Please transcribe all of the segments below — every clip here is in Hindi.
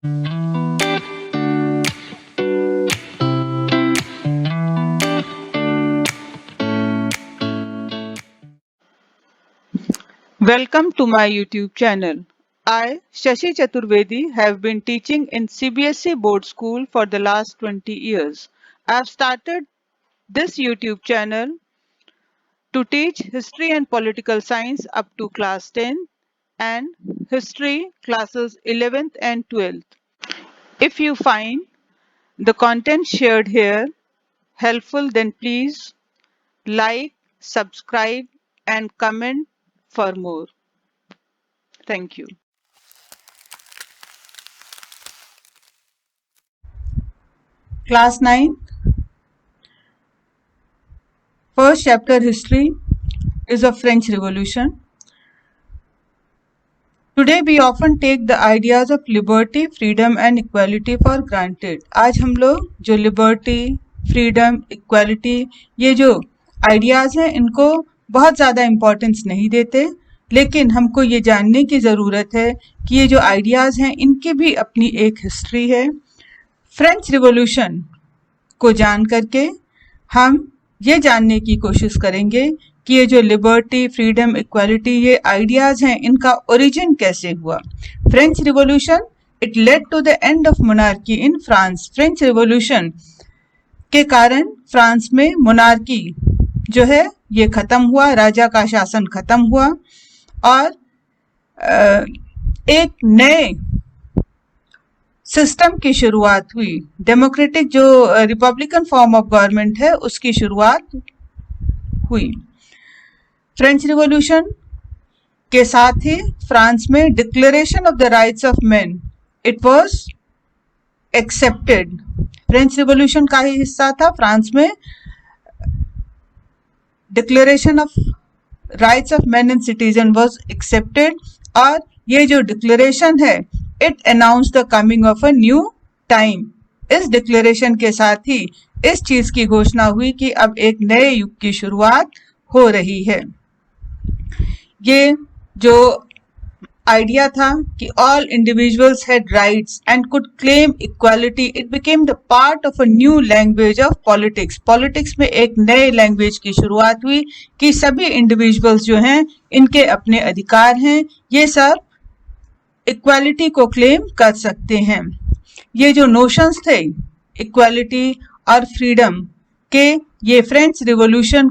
Welcome to my YouTube channel. I, Shashi Chaturvedi, have been teaching in CBSE board school for the last 20 years. I have started this YouTube channel to teach history and political science up to class 10 and history classes 11th and 12th. If you find the content shared here helpful, then please like, subscribe and comment for more. Thank you. Class 9, first chapter history is of French Revolution. Today we often take the ideas of liberty, freedom and equality for granted. आज हम लोग जो liberty, freedom, equality ये जो ideas हैं इनको बहुत ज़्यादा importance नहीं देते, लेकिन हमको ये जानने की ज़रूरत है कि ये जो ideas हैं इनकी भी अपनी एक history है। फ्रेंच रिवॉल्यूशन को जान करके हम ये जानने की कोशिश करेंगे कि ये जो लिबर्टी, फ्रीडम, इक्वालिटी ये आइडियाज हैं इनका ओरिजिन कैसे हुआ। French revolution it led to the end of monarchy in France. French revolution के कारण फ्रांस में मोनार्की जो है ये खत्म हुआ, राजा का शासन खत्म हुआ और एक नए सिस्टम की शुरुआत हुई। डेमोक्रेटिक जो रिपब्लिकन फॉर्म ऑफ गवर्नमेंट है उसकी शुरुआत हुई। फ्रेंच रिवॉल्यूशन के साथ ही फ्रांस में declaration of the rights of man it was accepted. French revolution का ही हिस्सा था, फ्रांस में declaration of rights of man and citizen was accepted और ये जो डिक्लेरेशन है it announce the coming of a new time. इस डिक्लेरेशन के साथ ही इस चीज की घोषणा हुई कि अब एक नए युग की शुरुआत हो रही है। ये जो आइडिया था कि all individuals had rights and could claim equality, it became the part of a new language of politics. Politics में एक नए लैंग्वेज की शुरुआत हुई कि सभी इंडिविजुअल्स जो हैं इनके अपने अधिकार हैं, ये सब इक्वालिटी को क्लेम कर सकते हैं। ये जो नोशंस थे इक्वालिटी और फ्रीडम के, ये फ्रेंच रिवॉल्यूशन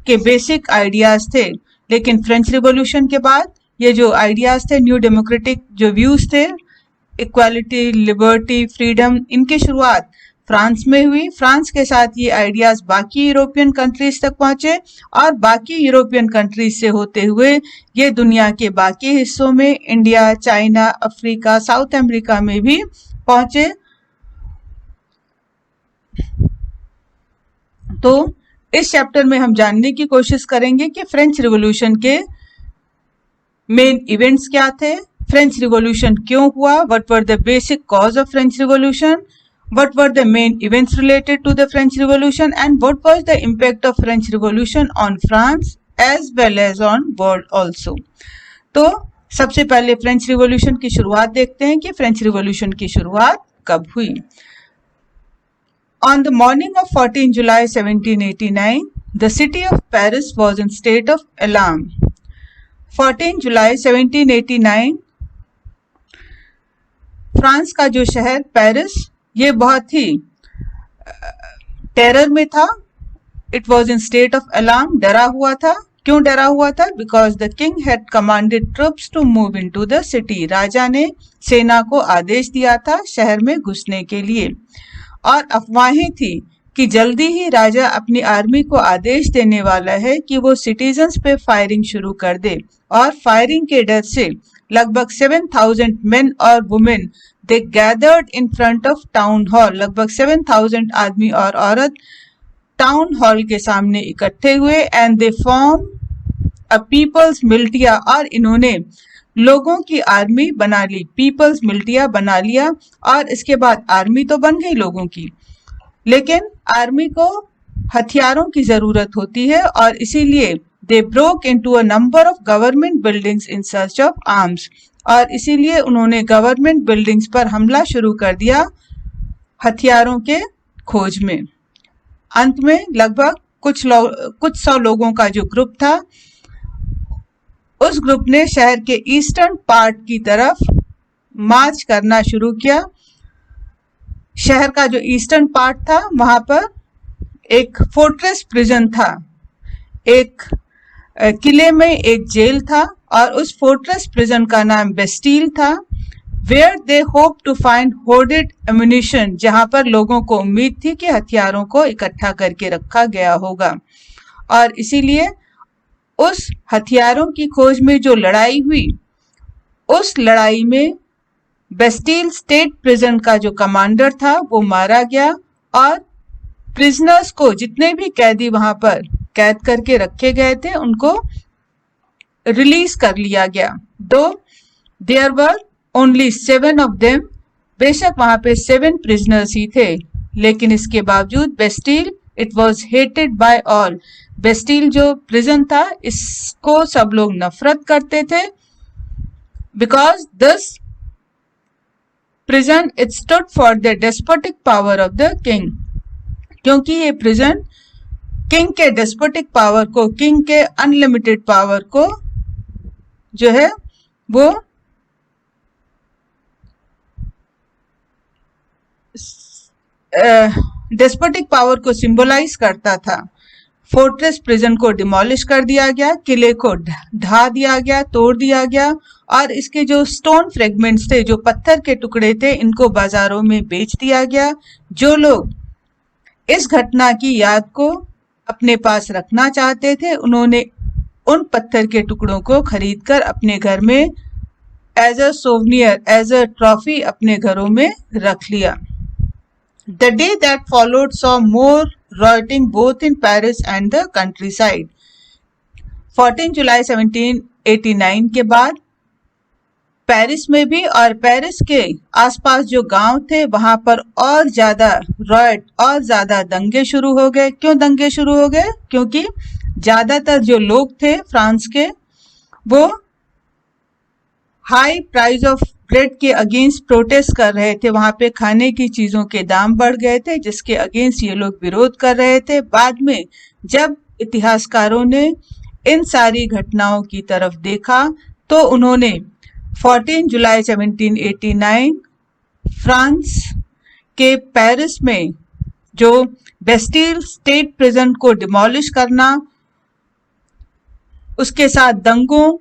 के बेसिक आइडियाज थे, लेकिन फ्रेंच रिवॉल्यूशन के बाद ये जो आइडियाज थे, न्यू डेमोक्रेटिक जो व्यूज थे, इक्वालिटी, लिबर्टी, फ्रीडम, इनकी शुरुआत फ्रांस में हुई। फ्रांस के साथ ये आइडियाज बाकी यूरोपियन कंट्रीज तक पहुंचे और बाकी यूरोपियन कंट्रीज से होते हुए ये दुनिया के बाकी हिस्सों में, India, China, Africa, south America में भी पहुंचे। तो इस चैप्टर में हम जानने की कोशिश करेंगे कि फ्रेंच रिवॉल्यूशन के मेन इवेंट्स क्या थे, फ्रेंच रिवॉल्यूशन क्यों हुआ, what were the basic cause of French revolution, what were the main events related to the French Revolution and what was the impact of French Revolution on France as well as on world also। तो सबसे पहले फ्रेंच रिवॉल्यूशन की शुरुआत देखते हैं कि फ्रेंच रिवॉल्यूशन की शुरुआत कब हुई। On the morning of 14 July 1789, the city of Paris was in state of alarm। 14 July 1789 France का जो शहर पेरिस ये बहुत ही टेरर में था। It was in state of alarm, डरा हुआ था। क्यों डरा हुआ था? Because the king had commanded troops to move into the city. राजा ने सेना को आदेश दिया था शहर में घुसने के लिए और अफवाहें थी कि जल्दी ही राजा अपनी आर्मी को आदेश देने वाला है कि वो सिटीजन्स पे फायरिंग शुरू कर दे और फायरिंग के डर से लगभग 7,000 मेन और women they gathered in front of town hall. लगभग 7,000 आदमी और औरत टाउन हॉल के सामने इकट्ठे हुए and they form a people's militia और इन्होंने लोगों की आर्मी बना ली, पीपल्स मिलिटिया बना लिया। और इसके बाद आर्मी तो बन गई लोगों की, लेकिन आर्मी को हथियारों की जरूरत होती है और इसीलिए they broke into a number of government buildings in search of arms. और इसीलिए उन्होंने गवर्नमेंट बिल्डिंग्स पर हमला शुरू कर दिया हथियारों के खोज में। अंत में लगभग कुछ सौ लोगों का जो ग्रुप था, उस ग्रुप ने शहर के ईस्टर्न पार्ट की तरफ मार्च करना शुरू किया। शहर का जो ईस्टर्न पार्ट था वहां पर एक फोर्ट्रेस प्रिजन था, एक किले में एक जेल था और उस फोर्ट्रेस प्रिजन का नाम बेस्टील था। Where they hope to find hoarded ammunition, जहां पर लोगों को उम्मीद थी कि हथियारों को इकट्ठा करके रखा गया होगा। और इसीलिए उस हथियारों की खोज में जो लड़ाई हुई, उस लड़ाई में बेस्टील स्टेट प्रिजन का जो कमांडर था वो मारा गया और प्रिजनर्स को, जितने भी कैदी वहां पर कैद करके रखे गए थे, उनको रिलीज कर लिया गया। Though there were only 7 of them, बेशक वहां पे 7 प्रिजनर्स ही थे, लेकिन इसके बावजूद Bastille it was hated by all. Bastille जो प्रिजन था, इसको सब लोग नफरत करते थे, because this prison it stood for the despotic power of the king, क्योंकि ये प्रिजन किंग के डेस्पोटिक पावर को, किंग के अनलिमिटेड पावर को जो है वो डेस्पोटिक पावर को सिंबलाइज करता था। फोर्ट्रेस प्रिजन को डिमोलिश कर दिया गया, किले को ढा दिया गया, तोड़ दिया गया और इसके जो स्टोन फ्रेगमेंट्स थे, जो पत्थर के टुकड़े थे, इनको बाजारों में बेच दिया गया। जो लोग इस घटना की याद को अपने पास रखना चाहते थे, उन्होंने उन पत्थर के टुकड़ों को खरीदकर अपने घर में as a souvenir, as a trophy अपने घरों में रख लिया। The day that followed saw more rioting both in Paris and the countryside. 14 जुलाई 1789 के बाद पेरिस में भी और पेरिस के आसपास जो गांव थे वहां पर और ज्यादा रॉयट और ज्यादा दंगे शुरू हो गए। क्यों दंगे शुरू हो गए? क्योंकि ज्यादातर जो लोग थे फ्रांस के, वो हाई प्राइस ऑफ ब्रेड के अगेंस्ट प्रोटेस्ट कर रहे थे। वहां पे खाने की चीजों के दाम बढ़ गए थे, जिसके अगेंस्ट ये लोग विरोध कर रहे थे। बाद में जब इतिहासकारों ने इन सारी घटनाओं की तरफ देखा तो उन्होंने 14 जुलाई 1789 फ्रांस के पेरिस में जो बेस्टील स्टेट प्रिजन को डिमोलिश करना, उसके साथ दंगों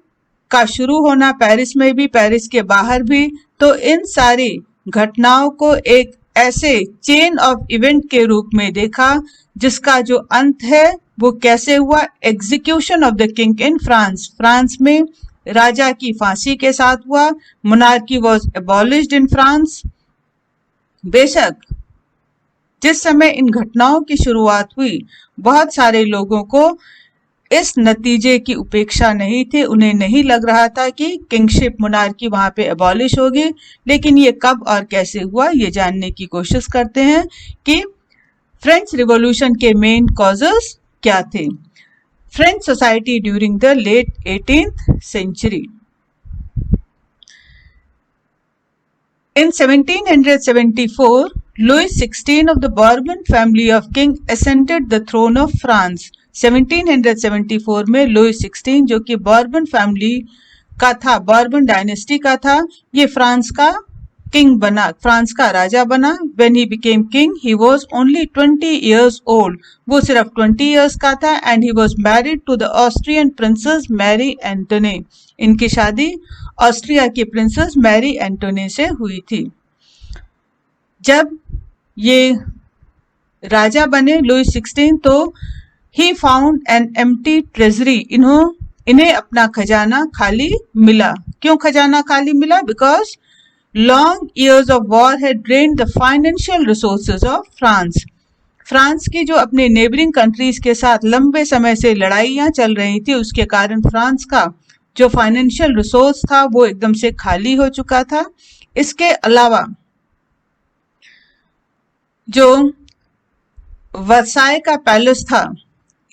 का शुरू होना पेरिस में भी, पेरिस के बाहर भी, तो इन सारी घटनाओं को एक ऐसे चेन ऑफ इवेंट के रूप में देखा जिसका जो अंत है वो कैसे हुआ। Execution of the king in France, France में राजा की फांसी के साथ हुआ। Monarchy was abolished in France. बेशक जिस समय इन घटनाओं की शुरुआत हुई, बहुत सारे लोगों को इस नतीजे की उपेक्षा नहीं थी। उन्हें नहीं लग रहा था कि किंगशिप, मोनार्की वहां पे एबॉलिश होगी। लेकिन ये कब और कैसे हुआ, ये जानने की कोशिश करते हैं कि फ्रेंच रिवॉल्यूशन के मेन कॉजेस क्या थे। French society during the late 18th century. In 1774, Louis XVI of the Bourbon family of king ascended the throne of France. 1774 में लुई 16 जो कि बॉर्बन फैमिली का था, बॉर्बन डायनेस्टी का था, ये फ्रांस का किंग बना, फ्रांस का राजा बना। When he became king, he was only 20 years old. वो सिर्फ 20 years का था and he was married to the Austrian princess Mary Antoinette. इनकी शादी ऑस्ट्रिया की प्रिंसेस मैरी एंटोनी से हुई थी। जब ये राजा बने लुई 16, तो he found an empty treasury, इन्हें अपना खजाना खाली मिला। क्यों खजाना खाली मिला? Because long years of war had drained the financial resources of France. France की जो अपने नेबरिंग कंट्रीज के साथ लंबे समय से लड़ाइयां चल रही थी, उसके कारण फ्रांस का जो फाइनेंशियल रिसोर्स था वो एकदम से खाली हो चुका था। इसके अलावा जो वर्साय का पैलेस था,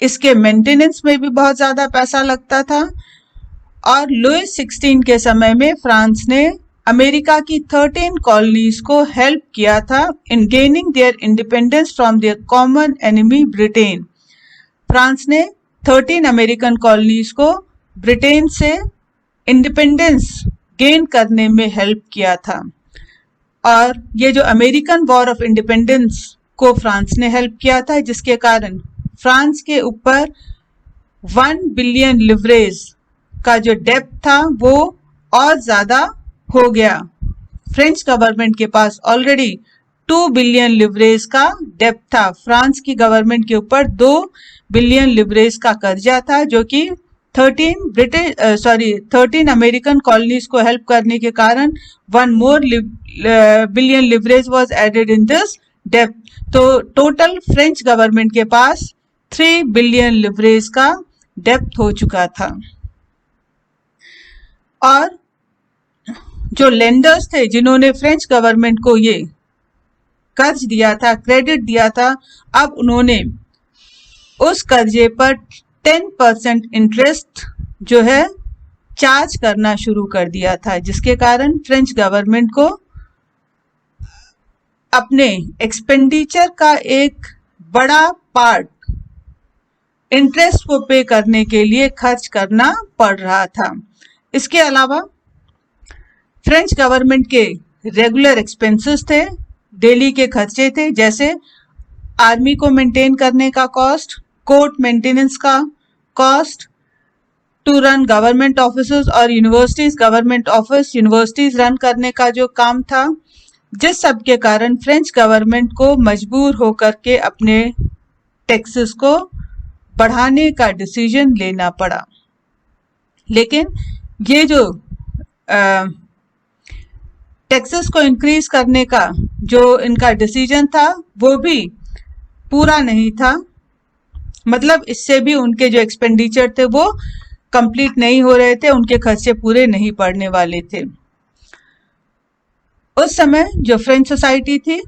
इसके मेंटेनेंस में भी बहुत ज्यादा पैसा लगता था और लुइस 16 के समय में फ्रांस ने अमेरिका की 13 कॉलोनीज को हेल्प किया था in gaining their independence from their common enemy Britain. France ने 13 अमेरिकन कॉलोनीज को ब्रिटेन से इंडिपेंडेंस गेन करने में हेल्प किया था। और ये जो अमेरिकन वॉर ऑफ इंडिपेंडेंस को फ्रांस ने हेल्प किया था, जिसके कारण फ्रांस के ऊपर 1 बिलियन लिवरेज का जो डेब्ट था वो और ज्यादा हो गया। फ्रेंच गवर्नमेंट के पास ऑलरेडी 2 बिलियन लिवरेज का डेब्ट था। फ्रांस की गवर्नमेंट के ऊपर 2 बिलियन लिवरेज का कर्जा था, जो कि 13 अमेरिकन कॉलोनीज को हेल्प करने के कारण 1 more billion leverage was added in this डेब्ट। तो टोटल फ्रेंच गवर्नमेंट के पास 3 बिलियन लिवरेज का डेब्ट हो चुका था। और जो लेंडर्स थे जिन्होंने फ्रेंच गवर्नमेंट को ये कर्ज दिया था, क्रेडिट दिया था, अब उन्होंने उस कर्जे पर 10% इंटरेस्ट जो है चार्ज करना शुरू कर दिया था, जिसके कारण फ्रेंच गवर्नमेंट को अपने एक्सपेंडिचर का एक बड़ा पार्ट इंटरेस्ट को पे करने के लिए खर्च करना पड़ रहा था। इसके अलावा फ्रेंच गवर्नमेंट के रेगुलर एक्सपेंसेस थे, डेली के खर्चे थे, जैसे आर्मी को मेंटेन करने का कॉस्ट, कोर्ट मेंटेनेंस का cost, to run government offices और universities, government office universities run करने का जो काम था, जिस सब के कारण फ्रेंच गवर्नमेंट को मजबूर होकर के अपने टैक्सेस को बढ़ाने का डिसीजन लेना पड़ा। लेकिन ये जो टैक्सेस को इंक्रीज करने का जो इनका डिसीजन था वो भी पूरा नहीं था, मतलब इससे भी उनके जो एक्सपेंडिचर थे वो कंप्लीट नहीं हो रहे थे, उनके खर्चे पूरे नहीं पड़ने वाले थे। उस समय जो फ्रेंच सोसाइटी थी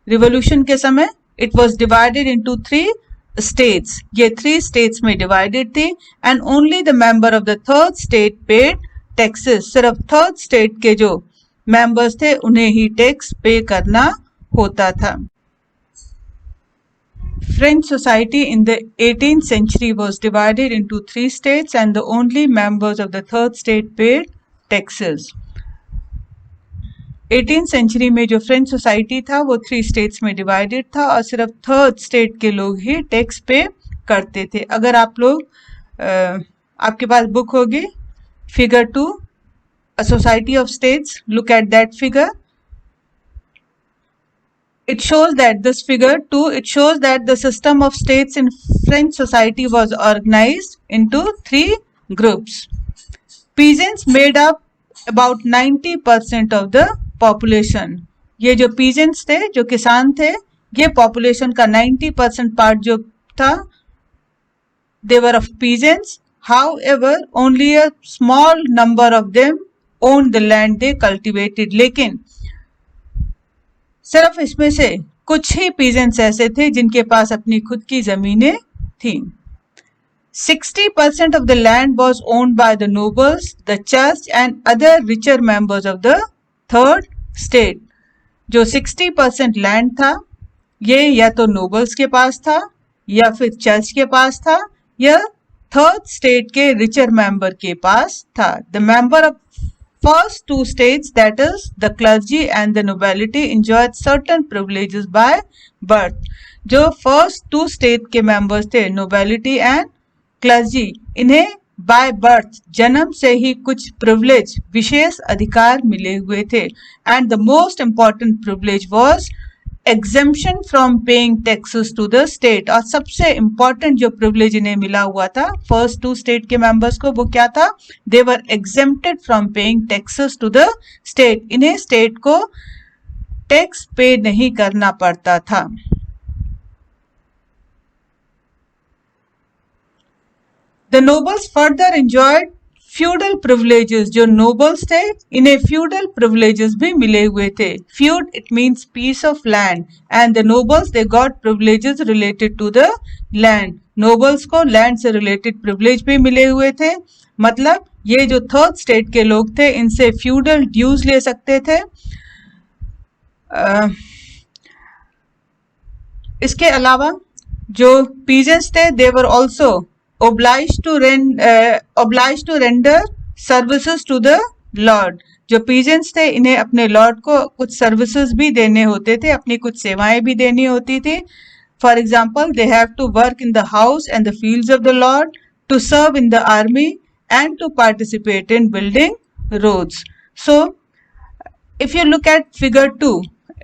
रिवॉल्यूशन के समय, it was divided into 3 states. ये 3 स्टेट्स में डिवाइडेड थी and only the member of the third state paid taxes. सिर्फ थर्ड स्टेट के जो मेंबर्स थे उन्हें ही टैक्स पे करना होता था। French society in the 18th century was divided into 3 states and the only members of the third state paid taxes. 18th century में जो फ्रेंच सोसाइटी था वो 3 स्टेट्स में डिवाइडेड था और सिर्फ थर्ड स्टेट के लोग ही टैक्स पे करते थे। अगर आप लोग आपके पास बुक होगी figure 2 A Society of States, look at that figure. It shows that this figure 2, it shows that the system of states in French society was organized into 3 groups. Peasants made up about 90% of the population. ये जो peasants थे, जो किसान थे, ये population का 90% पार्ट जो था, they were of peasants. However, only a small number of them owned the land they cultivated. लेकिन सिर्फ इसमें से कुछ ही पीजेंट्स ऐसे थे जिनके पास अपनी खुद की जमीनें थीं। 60% of the land was owned by the nobles, the church and other richer members of the third state. जो 60% लैंड था ये या तो नोबल्स के पास था या फिर चर्च के पास था या थर्ड स्टेट के रिचर मेंबर के पास था। The member of first 2 states, that is the clergy and the nobility, enjoyed certain privileges by birth. जो first 2 state के members थे nobility and clergy, इन्हें by birth जन्म से ही कुछ privilege विशेष अधिकार मिले हुए थे and the most important privilege was exemption from paying taxes to the state. और सबसे important जो privilege इन्हें मिला हुआ था first 2 state के members को, वो क्या था? They were exempted from paying taxes to the state. इन्हें state को टैक्स पे नहीं करना पड़ता था। The nobles further enjoyed feudal privileges, जो नोबल्स थे इन्हें फ्यूडल प्रिविलेजेस भी मिले हुए थे. Feud it means piece of land and the nobles they got privileges related to the land. Nobles को लैंड से रिलेटेड प्रिविलेज भी मिले हुए थे. मतलब ये जो थर्ड स्टेट के लोग थे इनसे फ्यूडल ड्यूज ले सकते थे. इसके अलावा जो पीजेंट्स थे they were also obliged to render services to the lord. जो पीजेंट्स थे इन्हें अपने लॉर्ड को कुछ सर्विसेज भी देने होते थे, अपनी कुछ सेवाएं भी देनी होती थी. For example they have to work in the house and the fields of the lord, to serve in the army and to participate in building roads. So if you look at figure 2,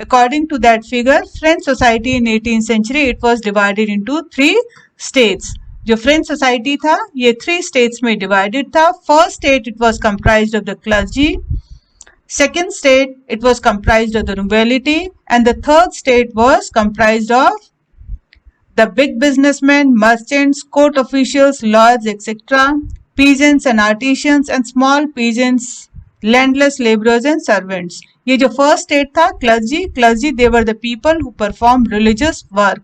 according to that figure, French society in 18th century it was divided into 3 states. जो French society था ये 3 states में divided था. First state it was comprised of the clergy, second state it was comprised of the nobility, and the third state was comprised of the big businessmen, merchants, court officials, lords, etc., peasants and artisans and small peasants, landless laborers and servants. ये जो फर्स्ट स्टेट था clergy they were the people who performed religious work.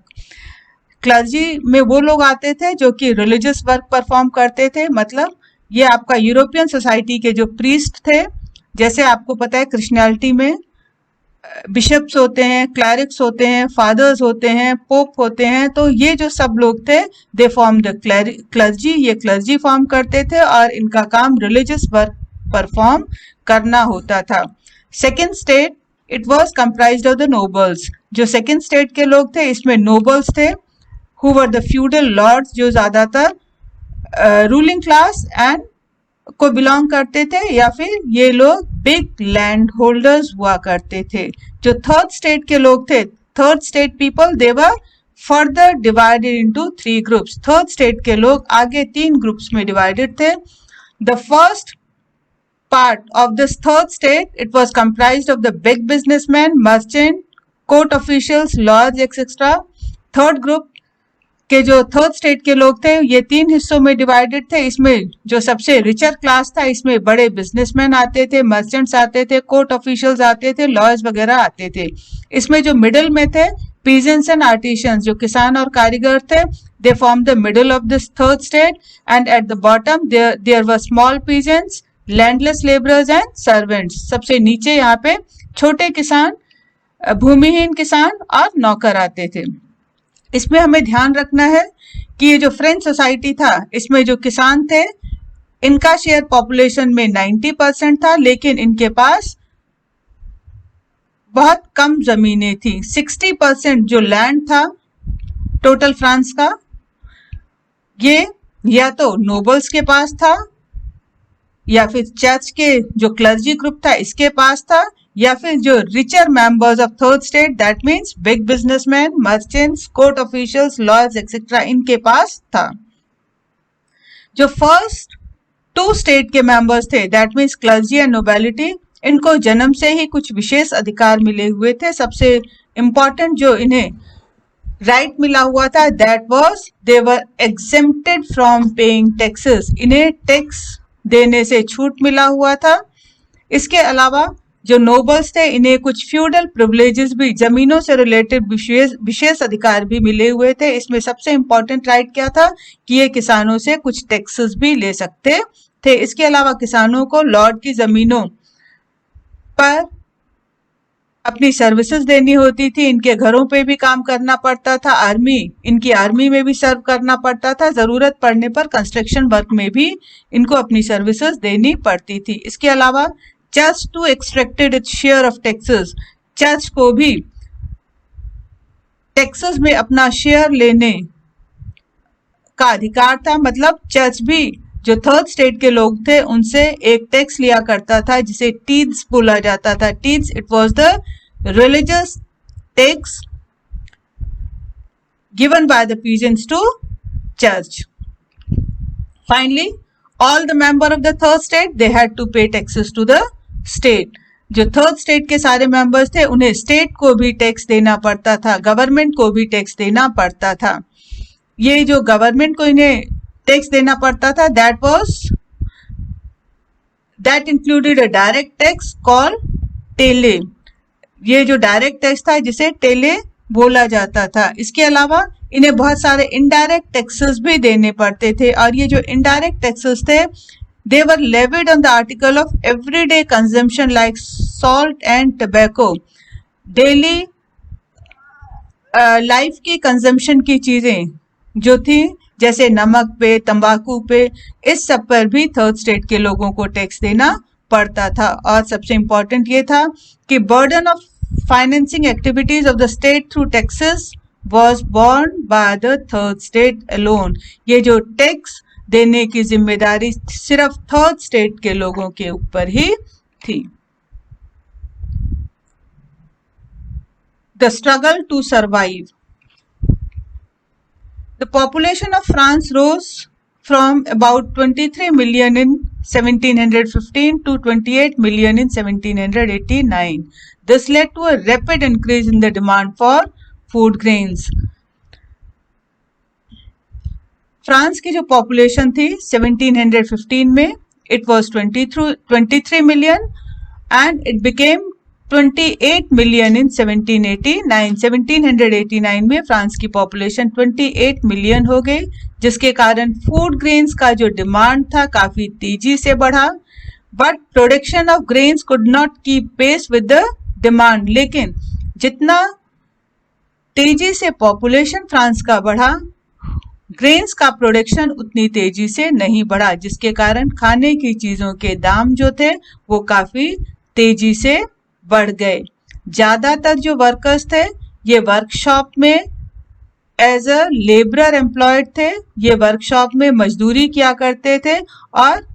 Clergy में वो लोग आते थे जो कि रिलीजियस वर्क परफॉर्म करते थे. मतलब ये आपका यूरोपियन सोसाइटी के जो प्रीस्ट थे, जैसे आपको पता है क्रिश्चियनिटी में बिशप्स होते हैं, क्लैरिक्स होते हैं, फादर्स होते हैं, पोप होते हैं, तो ये जो सब लोग थे दे फॉर्म द क्लर्जी. ये क्लर्जी फॉर्म करते थे और इनका काम रिलीजियस वर्क परफॉर्म करना होता था. Second state it was comprised of the nobles. जो सेकेंड स्टेट के लोग थे इसमें नोबल्स थे who were the feudal lords, जो ज्यादातर रूलिंग क्लास एंड को बिलोंग करते थे, या फिर ये लोग बिग लैंड होल्डर्स हुआ करते थे. जो थर्ड स्टेट के लोग थे, third state people, they were further divided into 3 groups. Third state के लोग आगे 3 ग्रुप्स में डिवाइडेड थे. The first part of this third state it was comprised of the big businessmen, merchant, court officials, lords, etc. Third group के जो थर्ड स्टेट के लोग थे ये 3 हिस्सों में डिवाइडेड थे. इसमें जो सबसे रिचर क्लास था इसमें बड़े बिजनेसमैन आते थे, मर्चेंट्स आते थे, कोर्ट ऑफिशियल्स आते थे, लॉयर्स वगैरह आते थे. इसमें जो मिडिल में थे पीजेंट्स एंड आर्टिशियंस, जो किसान और कारीगर थे, they form the middle of this third state. And at the bottom there were small peasants, landless labourers and servants. सबसे नीचे यहाँ पे छोटे किसान, भूमिहीन किसान और नौकर आते थे. इसमें हमें ध्यान रखना है कि ये जो फ्रेंच सोसाइटी था इसमें जो किसान थे इनका शेयर पॉपुलेशन में 90% था, लेकिन इनके पास बहुत कम जमीनें थी. 60% जो लैंड था टोटल फ्रांस का, ये या तो नोबल्स के पास था, या फिर चर्च के जो क्लर्जी ग्रुप था इसके पास था, या फिर जो richer members of third state that means big businessman, merchants, court officials, lawyers etcetera इनके पास था. जो फर्स्ट 2 स्टेट के मेंबर्स थे that means clergy and nobility, इनको जन्म से ही कुछ विशेष अधिकार मिले हुए थे. सबसे इंपॉर्टेंट जो इन्हें राइट मिला हुआ था that was they were exempted from paying taxes. इन्हें टैक्स देने से छूट मिला हुआ था. इसके अलावा जो नोबल्स थे इन्हें कुछ फ्यूडल प्रिविलेजेस भी, जमीनों से रिलेटेड विशेष अधिकार भी मिले हुए थे. इसमें सबसे इंपॉर्टेंट राइट क्या था कि ये किसानों से कुछ टैक्सेस भी ले सकते थे. इसके अलावा किसानों को लॉर्ड की जमीनों पर अपनी सर्विसेज देनी होती थी, इनके घरों पे भी काम करना पड़ता था, इनकी आर्मी में भी सर्व करना पड़ता था, जरूरत पड़ने पर कंस्ट्रक्शन वर्क में भी इनको अपनी सर्विसेज देनी पड़ती थी. इसके अलावा church to extracted its share of taxes, church को भी टैक्सेस में अपना शेयर लेने का अधिकार था. मतलब चर्च भी जो थर्ड स्टेट के लोग थे उनसे एक टैक्स लिया करता था जिसे टीथ्स बोला जाता था. Tithes it was the religious tax given by the peasants to church. Finally all the member of the third state they had to pay taxes to the state. जो थर्ड स्टेट के सारे मेंबर्स थे उन्हें स्टेट को भी टैक्स देना पड़ता था, गवर्नमेंट को भी टैक्स देना पड़ता था. ये जो गवर्नमेंट को इन्हें टैक्स देना पड़ता था that was that included a direct tax call taille, ये जो डायरेक्ट टैक्स था जिसे टेले बोला जाता था। इसके अलावा इन्हें बहुत सारे इनडायरेक्ट टैक्सेस भी देने पड़ते थे, और ये जो इनडायरेक्ट टैक्सेस थे they were levied on the article of everyday consumption like salt and tobacco, daily life की कंजम्पशन की चीजें जो थी जैसे नमक पे, तंबाकू पे, इस सब पर भी थर्ड स्टेट के लोगों को टैक्स देना पड़ता था। और सबसे इम्पोर्टेंट ये था कि burden of financing activities of the state through taxes was borne by the third state alone, ये जो टैक्स देने की जिम्मेदारी सिर्फ थर्ड स्टेट के लोगों के ऊपर ही थी। The struggle to survive. The population of France rose from about 23 million in 1715 to 28 million in 1789. This led to a rapid increase in the demand for food grains. France की जो पॉपुलेशन थी 1715 में it was 23 million and it became 28 million in 1789. 1789 में फ्रांस की पॉपुलेशन 28 मिलियन हो गई, जिसके कारण फूड ग्रेन्स का जो डिमांड था काफी तेजी से बढ़ा, but production of grains could not keep pace with the demand. लेकिन जितना तेजी से पॉपुलेशन फ्रांस का बढ़ा, ग्रेन्स का प्रोडक्शन उतनी तेजी से नहीं बढ़ा, जिसके कारण खाने की चीजों के दाम जो थे वो काफी तेजी से बढ़ गए। ज्यादातर जो वर्कर्स थे ये वर्कशॉप में एज अ लेबरर एम्प्लॉयड थे, ये वर्कशॉप में मजदूरी किया करते थे और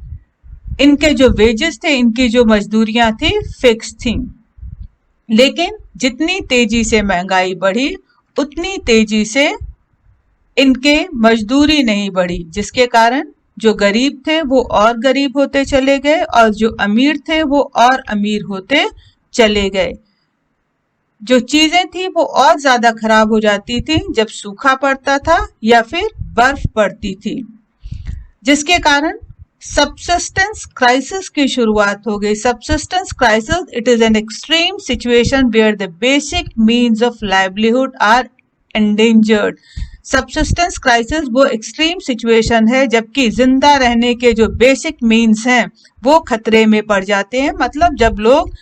इनके जो वेजेस थे, इनकी जो मजदूरियां थी फिक्स थी। लेकिन जितनी तेजी से महंगाई बढ़ी उतनी तेजी से इनके मजदूरी नहीं बढ़ी, जिसके कारण जो गरीब थे वो और गरीब होते चले गए और जो अमीर थे वो और अमीर होते चले गए। जो चीजें थी वो और ज्यादा खराब हो जाती थी जब सूखा पड़ता था या फिर बर्फ पड़ती थी, जिसके कारण सबसिस्टेंस क्राइसिस की शुरुआत हो गई। Subsistence crisis, it is an extreme situation where the basic means of livelihood are endangered. Subsistence crisis वो एक्सट्रीम सिचुएशन है जबकि जिंदा रहने के जो बेसिक मीन्स हैं वो खतरे में पड़ जाते हैं। मतलब जब लोग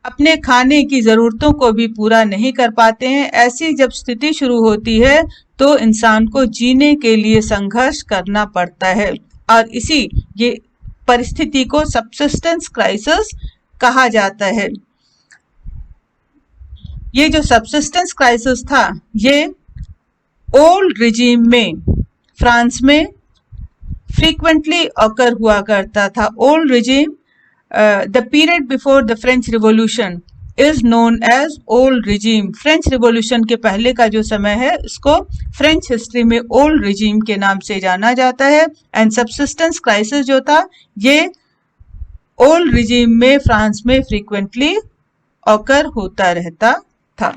अपने खाने की जरूरतों को भी पूरा नहीं कर पाते हैं, ऐसी जब स्थिति शुरू होती है तो इंसान को जीने के लिए संघर्ष करना पड़ता है, और इसी ये परिस्थिति को सबसिस्टेंस क्राइसिस कहा जाता है। ये जो सबसिस्टेंस क्राइसिस था ये ओल्ड रिजीम में फ्रांस में फ्रीक्वेंटली ऑकर हुआ करता था। Old regime, the period before the French revolution is known as old regime. French revolution के पहले का जो समय है इसको फ्रेंच हिस्ट्री में ओल्ड रिजीम के नाम से जाना जाता है। एंड सबसिस्टेंस क्राइसिस जो था ये ओल्ड रिजीम में फ्रांस में फ्रीक्वेंटली ऑकर होता रहता था।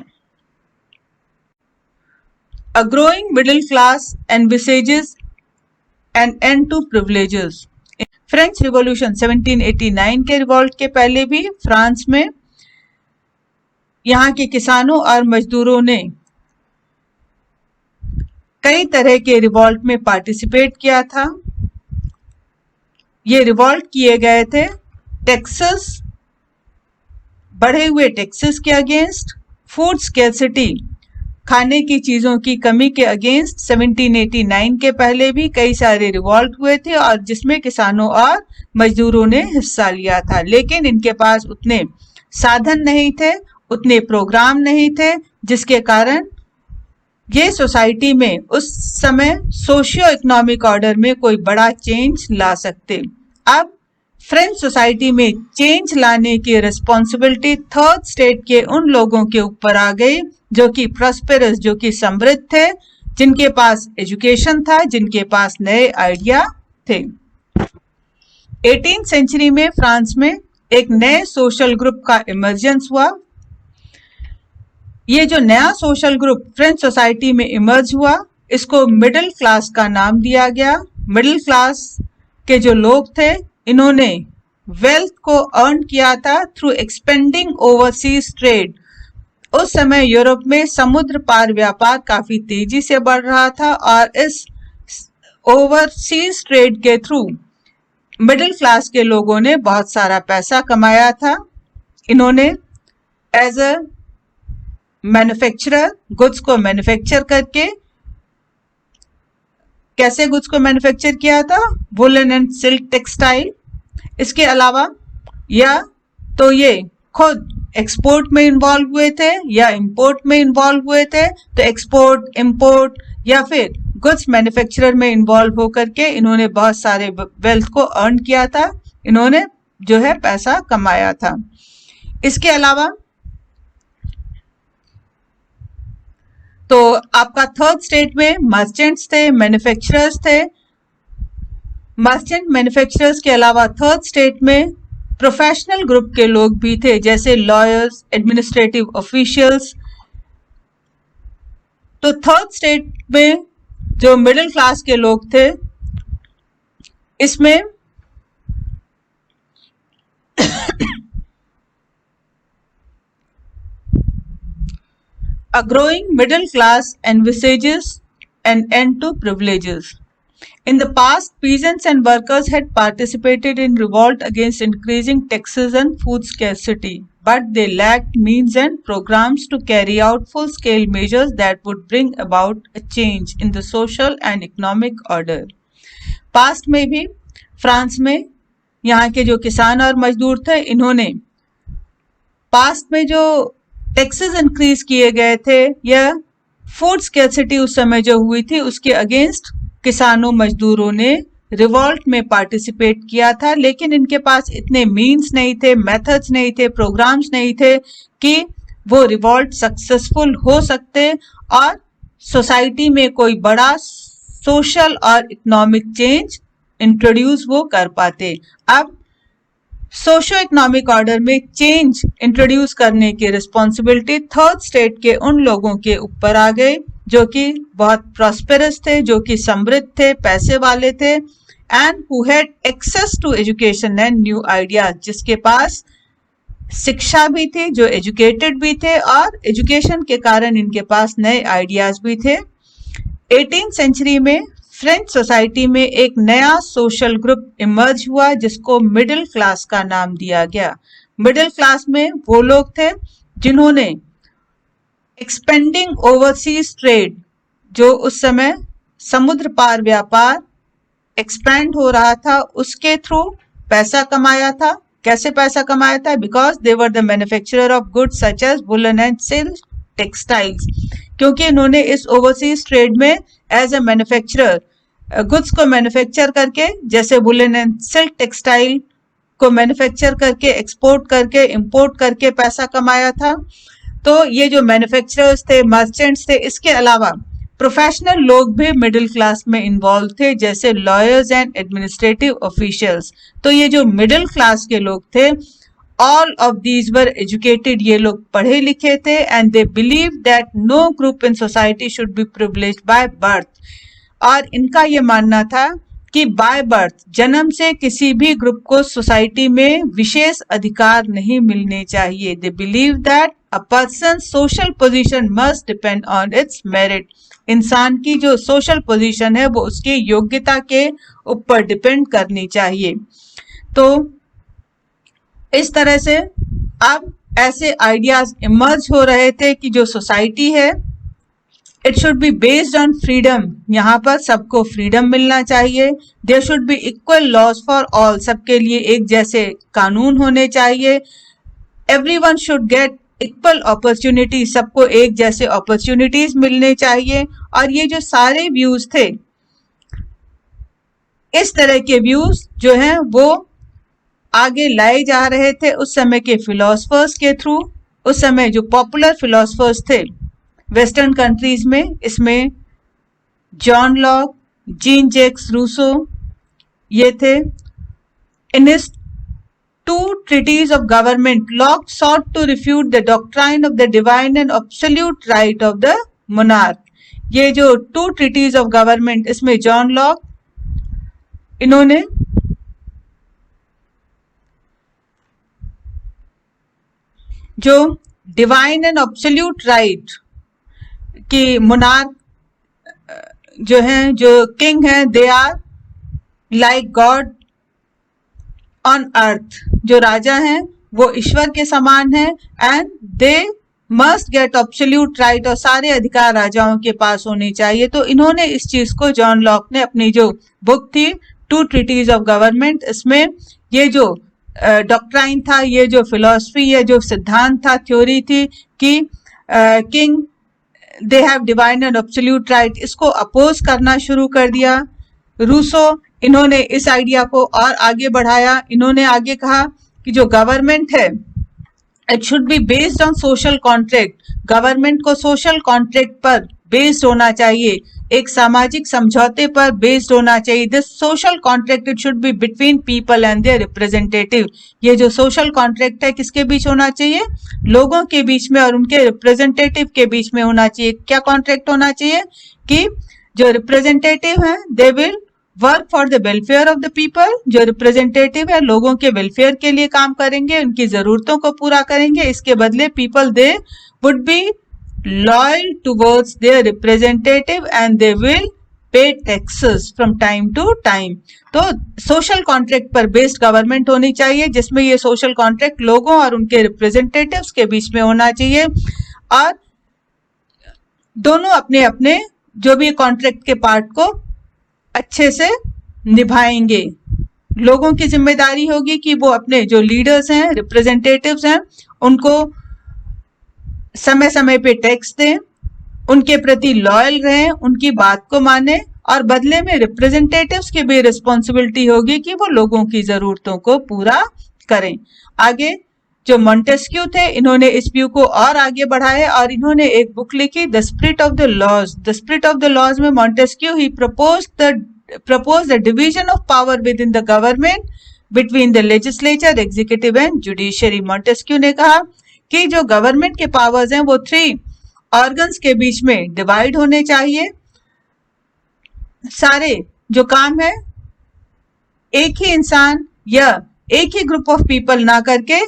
A growing middle class envisages an end to privileges. French revolution 1789 के रिवॉल्ट के पहले भी फ्रांस में यहाँ के किसानों और मजदूरों ने कई तरह के रिवॉल्ट में पार्टिसिपेट किया था। ये रिवॉल्ट किए गए थे टैक्सेस, बढ़े हुए टैक्सेस के अगेंस्ट, फूड स्केर्सिटी, खाने की चीजों की कमी के अगेंस्ट। 1789 के पहले भी कई सारे रिवॉल्ट हुए थे और जिसमें किसानों और मजदूरों ने हिस्सा लिया था, लेकिन इनके पास उतने साधन नहीं थे, उतने प्रोग्राम नहीं थे, जिसके कारण ये सोसाइटी में उस समय सोशियो इकोनॉमिक ऑर्डर में कोई बड़ा चेंज ला सकते। अब फ्रेंच सोसाइटी में चेंज लाने की रिस्पॉन्सिबिलिटी थर्ड स्टेट के उन लोगों के ऊपर आ गई जो कि प्रॉस्पेरस, जो कि समृद्ध थे, जिनके पास एजुकेशन था, जिनके पास नए आइडिया थे। 18th सेंचुरी में फ्रांस में एक नए सोशल ग्रुप का इमर्जेंस हुआ। ये जो नया सोशल ग्रुप फ्रेंच सोसाइटी में इमर्ज हुआ इसको मिडिल क्लास का नाम दिया गया। मिडिल क्लास के जो लोग थे इन्होंने वेल्थ को अर्न किया था थ्रू एक्सपेंडिंग ओवरसीज ट्रेड। उस समय यूरोप में समुद्र पार व्यापार काफी तेजी से बढ़ रहा था और इस ओवरसीज ट्रेड के थ्रू मिडिल क्लास के लोगों ने बहुत सारा पैसा कमाया था। इन्होंने एज अ मैन्युफैक्चरर गुड्स को मैन्युफैक्चर करके, कैसे गुड्स को मैन्युफैक्चर किया था? Woollen and silk textile. इसके अलावा या तो ये खुद एक्सपोर्ट में इन्वॉल्व हुए थे या इंपोर्ट में इन्वॉल्व हुए थे। तो एक्सपोर्ट, इंपोर्ट या फिर गुड्स मैन्युफैक्चरर में इन्वॉल्व होकर के इन्होंने बहुत सारे वेल्थ को अर्न किया था, इन्होंने जो है पैसा कमाया था। इसके अलावा तो आपका थर्ड स्टेट में मर्चेंट्स थे, मैन्युफैक्चरर्स थे। मर्चेंट मैन्युफैक्चरर्स के अलावा थर्ड स्टेट में प्रोफेशनल ग्रुप के लोग भी थे, जैसे लॉयर्स, एडमिनिस्ट्रेटिव ऑफिशियल्स। तो थर्ड स्टेट में जो मिडिल क्लास के लोग थे, इसमें a growing middle class envisages an end to privileges. In the past, peasants and workers had participated in revolt against increasing taxes and food scarcity, but they lacked means and programs to carry out full-scale measures that would bring about a change in the social and economic order. Past में भी फ्रांस में यहाँ के जो किसान और मजदूर थे, इन्होंने पास्ट में जो टैक्सेस इंक्रीज किए गए थे या फूड स्कैर्सिटी उस समय जो हुई थी, उसके अगेंस्ट किसानों मजदूरों ने रिवॉल्ट में पार्टिसिपेट किया था। लेकिन इनके पास इतने मीन्स नहीं थे, मेथड्स नहीं थे, प्रोग्राम्स नहीं थे कि वो रिवॉल्ट सक्सेसफुल हो सकते और सोसाइटी में कोई बड़ा सोशल और इकोनॉमिक चेंज इंट्रोड्यूस वो कर पाते। अब सोशो इकोनॉमिक ऑर्डर में चेंज इंट्रोड्यूस करने की रिस्पॉन्सिबिलिटी थर्ड स्टेट के उन लोगों के ऊपर आ गई जो कि बहुत प्रॉस्पेरस थे, जो कि समृद्ध थे, पैसे वाले थे, and who had access to education and new ideas, जिसके पास शिक्षा भी थी, जो एजुकेटेड भी थे और एजुकेशन के कारण इनके पास नए आइडियाज भी थे। 18th सेंचुरी में फ्रेंच सोसाइटी में एक नया सोशल ग्रुप इमर्ज हुआ जिसको मिडिल क्लास का नाम दिया गया। मिडिल क्लास में वो लोग थे जिन्होंने एक्सपेंडिंग ओवरसीज ट्रेड, जो उस समय समुद्र पार व्यापार एक्सपेंड हो रहा था, उसके थ्रू पैसा कमाया था। कैसे पैसा कमाया था? Because they were the manufacturer of goods such as woollen and silk textiles, क्योंकि इन्होंने इस ओवरसीज ट्रेड में एज ए मैन्युफैक्चरर गुड्स को मैन्युफैक्चर करके, जैसे वुलन एंड सिल्क टेक्सटाइल को मैन्युफैक्चर करके, एक्सपोर्ट करके, इंपोर्ट करके पैसा कमाया था। तो ये जो मैन्युफैक्चरर्स थे, मर्चेंट्स थे, इसके अलावा प्रोफेशनल लोग भी मिडिल क्लास में इन्वॉल्व थे, जैसे लॉयर्स एंड एडमिनिस्ट्रेटिव ऑफिशियल्स। तो ये जो मिडिल क्लास के लोग थे, all of these were educated, ये लोग पढ़े लिखे थे, and they believed that no group in society should be privileged by birth. और इनका ये मानना था कि बाय बर्थ, जन्म से किसी भी ग्रुप को सोसाइटी में विशेष अधिकार नहीं मिलने चाहिए। They believe that a person social position must depend on it's merit. इंसान की जो सोशल पोजीशन है वो उसकी योग्यता के ऊपर डिपेंड करनी चाहिए। तो इस तरह से अब ऐसे आइडियाज इमर्ज हो रहे थे कि जो सोसाइटी है it should be based on freedom, यहाँ पर सबको फ्रीडम मिलना चाहिए। There should be equal laws for all, सबके लिए एक जैसे कानून होने चाहिए। Everyone should get equal opportunity, सबको एक जैसे अपॉर्चुनिटीज मिलने चाहिए। और ये जो सारे व्यूज थे, इस तरह के व्यूज जो हैं वो आगे लाए जा रहे थे उस समय के फिलोसफर्स के थ्रू। उस समय जो पॉपुलर फिलोसफर्स थे वेस्टर्न कंट्रीज में, इसमें John Locke, Jean Jacques Rousseau ये थे। In his two treatises of government, Locke sought to refute the doctrine of the divine and absolute right of the monarch. ये जो टू ट्रीटीज ऑफ गवर्नमेंट, इसमें जॉन लॉक इन्होंने जो डिवाइन एंड एब्सोल्यूट राइट कि मोनार्क जो हैं, जो किंग हैं, they are like god on earth, जो राजा हैं वो ईश्वर के समान हैं, and they must get absolute right, और सारे अधिकार राजाओं के पास होने चाहिए। तो इन्होंने इस चीज को, जॉन लॉक ने अपनी जो बुक थी टू ट्रीटीज ऑफ गवर्नमेंट, इसमें ये जो डॉक्ट्राइन था, ये जो फिलॉसफी, ये जो सिद्धांत था, थ्योरी थी कि king they have divine and absolute right, इसको अपोज करना शुरू कर दिया। रूसो, इन्होंने इस आइडिया को और आगे बढ़ाया। इन्होंने आगे कहा कि जो गवर्नमेंट है it should be based on social contract, government को सोशल कॉन्ट्रैक्ट पर बेस्ड होना चाहिए, एक सामाजिक समझौते पर बेस्ड होना चाहिए। This social contract it should be between people and their representative, ये जो सोशल कॉन्ट्रैक्ट है किसके बीच होना चाहिए? लोगों के बीच में और उनके रिप्रेजेंटेटिव के बीच में होना चाहिए। क्या कॉन्ट्रैक्ट होना चाहिए? कि जो रिप्रेजेंटेटिव हैं they will work for the welfare of the people, जो रिप्रेजेंटेटिव है लोगों के वेलफेयर के लिए काम करेंगे, उनकी जरूरतों को पूरा करेंगे। इसके बदले people they would be loyal towards their representative and they will pay taxes from time to time. तो सोशल कॉन्ट्रैक्ट पर बेस्ड गवर्नमेंट होनी चाहिए, जिसमें ये सोशल कॉन्ट्रैक्ट लोगों और उनके रिप्रेजेंटेटिव्स के बीच में होना चाहिए, और दोनों अपने अपने जो भी कॉन्ट्रैक्ट के पार्ट को अच्छे से निभाएंगे। लोगों की जिम्मेदारी होगी कि वो अपने जो लीडर्स हैं, रिप्रेजेंटेटिव्स हैं, उनको समय समय पे टैक्स दें, उनके प्रति लॉयल रहें, उनकी बात को माने, और बदले में रिप्रेजेंटेटिव्स की भी रिस्पॉन्सिबिलिटी होगी कि वो लोगों की जरूरतों को पूरा करें। आगे जो मॉन्टेस्क्यू थे, इन्होंने इस व्यू को और आगे बढ़ाया और इन्होंने एक बुक लिखी, the spirit of the laws. The spirit of the laws में Montesquieu he proposed the division of power within the government between the legislature, executive and judiciary। Montesquieu ने कहा कि जो गवर्नमेंट के पावर्स हैं वो 3 ऑर्गन्स के बीच में डिवाइड होने चाहिए। सारे जो काम है एक ही इंसान या एक ही ग्रुप ऑफ पीपल ना करके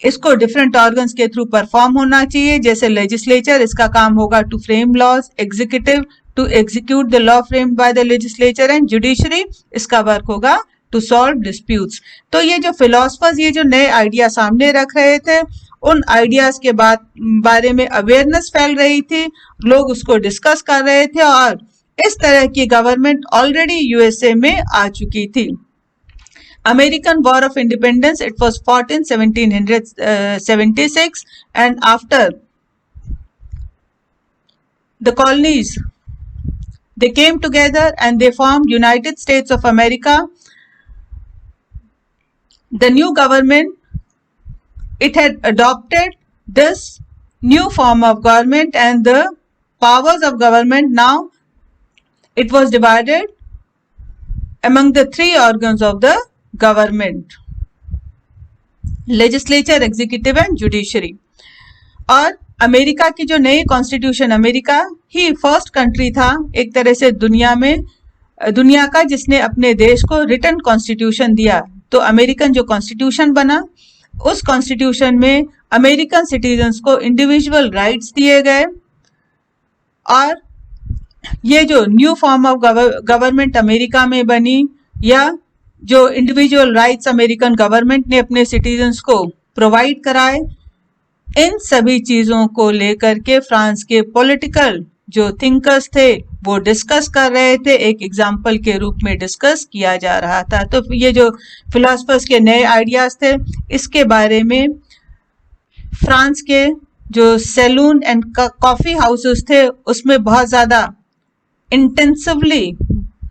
इसको डिफरेंट ऑर्गन्स के थ्रू परफॉर्म होना चाहिए। जैसे लेजिस्लेचर, इसका काम होगा to frame laws, executive to execute the law framed by the legislature, and judiciary इसका वर्क होगा टू सॉल्व डिस्प्यूट्स। तो ये जो फिलोसफर्स ये जो नए आइडिया सामने रख रहे थे, उन आइडियाज के बारे में अवेयरनेस फैल रही थी, लोग उसको डिस्कस कर रहे थे, और इस तरह की गवर्नमेंट ऑलरेडी यूएसए में आ चुकी थी। American War of Independence, it was fought in 1776, and after the colonies they came together and they formed United States of America. The new government, it had adopted this new form of government, and the powers of government now it was divided among the 3 organs of the government, legislature, executive and judiciary. और अमेरिका की जो नई कॉन्स्टिट्यूशन, अमेरिका ही फर्स्ट कंट्री था एक तरह से दुनिया का जिसने अपने देश को रिटन कॉन्स्टिट्यूशन दिया। तो अमेरिकन जो कॉन्स्टिट्यूशन बना, उस कॉन्स्टिट्यूशन में अमेरिकन सिटीजन्स को इंडिविजुअल राइट्स दिए गए, और ये जो new form of government America में बनी, या जो इंडिविजुअल राइट्स अमेरिकन गवर्नमेंट ने अपने सिटीजन्स को प्रोवाइड कराए, इन सभी चीजों को लेकर के फ्रांस के पॉलिटिकल जो थिंकर्स थे वो डिस्कस कर रहे थे, एक एग्जाम्पल के रूप में डिस्कस किया जा रहा था। तो ये जो फिलोसफर्स के नए आइडियाज थे, इसके बारे में फ्रांस के जो सैलून एंड कॉफी हाउसेस थे उसमें बहुत ज्यादा इंटेंसिवली,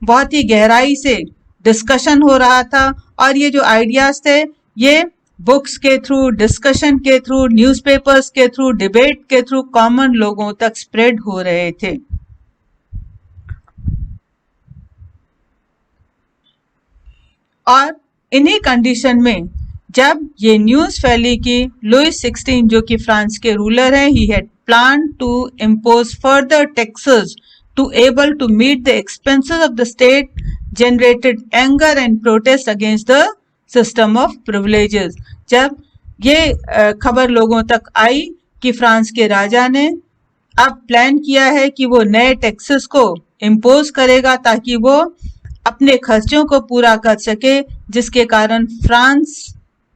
बहुत ही गहराई से डिस्कशन हो रहा था, और ये जो आइडियाज थे ये बुक्स के थ्रू, डिस्कशन के थ्रू, न्यूज़पेपर्स के थ्रू, डिबेट के थ्रू कॉमन लोगों तक स्प्रेड हो रहे थे। और इन्हीं कंडीशन में जब ये न्यूज फैली कि लुइस 16 जो कि फ्रांस के रूलर हैं, he had plan to impose further taxes to able to meet the expenses of the state, generated anger and protest against the system of privileges। जब ये खबर लोगों तक आई कि फ्रांस के राजा ने अब प्लान किया है कि वो नए टैक्सेस को इम्पोज करेगा ताकि वो अपने खर्चों को पूरा कर सके, जिसके कारण फ्रांस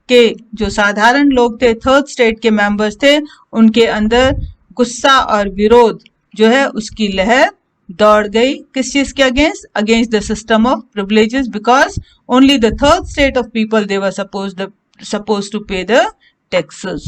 के जो साधारण लोग थे, थर्ड स्टेट के मेंबर्स थे, उनके अंदर गुस्सा और विरोध जो है उसकी लहर दौड़ गई। किस चीज के against the system of privileges, because only the third state of people they were supposed to pay the taxes.